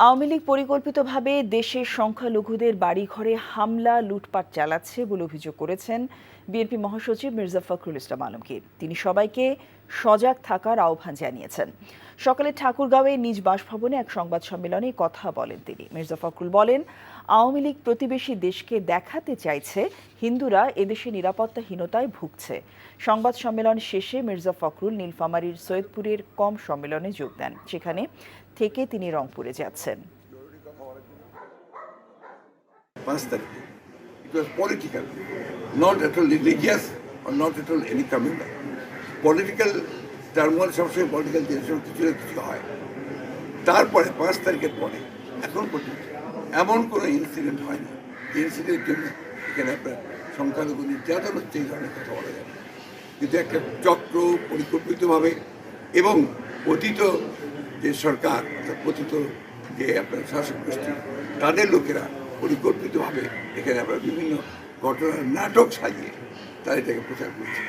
আওয়ামী লীগ পরিকল্পিতভাবে দেশের সংখ্যালঘুদের বাড়িঘরে হামলা লুটপাট চালাচ্ছে বলে অভিযোগ করেছেন বিএনপি মহাসচিব মির্জা ফখরুল ইসলাম আলমগীর। তিনি সবাইকে সজাগ থাকার আহ্বান জানিয়েছেন। সকালে ঠাকুরগাঁওয়ে নিজ বাসভবনে এক সংবাদ সম্মেলনে কথা বলেন তিনি। মির্জা ফখরুল বলেন, আওয়ামী লীগ প্রতিবেশী দেশকে দেখাতে চাইছে হিন্দুরা এদেশে নিরাপত্তাহীনতায় ভুগছে। সংবাদ সম্মেলন শেষে মির্জা ফখরুল নীলফামারীর সৈয়দপুরের কম সম্মেলনে যোগ দেন। সেখানে থেকে তিনি রংপুরে যাচ্ছেন। It was political, not at all religious or not at all any communal. Political turmoil সবসময় পলিটিক্যাল টেনশন কিছু না কিছু হয়। তারপরে 5 তারিখের পরে এখন পর্যন্ত এমন কোনো ইনসিডেন্ট হয়নি। ইনসিডেন্টের জন্য এখানে আপনার সংখ্যালঘু নির্যাতন হচ্ছে এই ধরনের কথা বলা যাবে, কিন্তু একটা চক্র পরিকল্পিতভাবে এবং অতীত যে সরকার পতিত যে আপনার শাসক গোষ্ঠী তাদের লোকেরা পরিকল্পিতভাবে এখানে আমরা বিভিন্ন ঘটনার নাটক সাজিয়ে তারা এটাকে প্রচার করছে।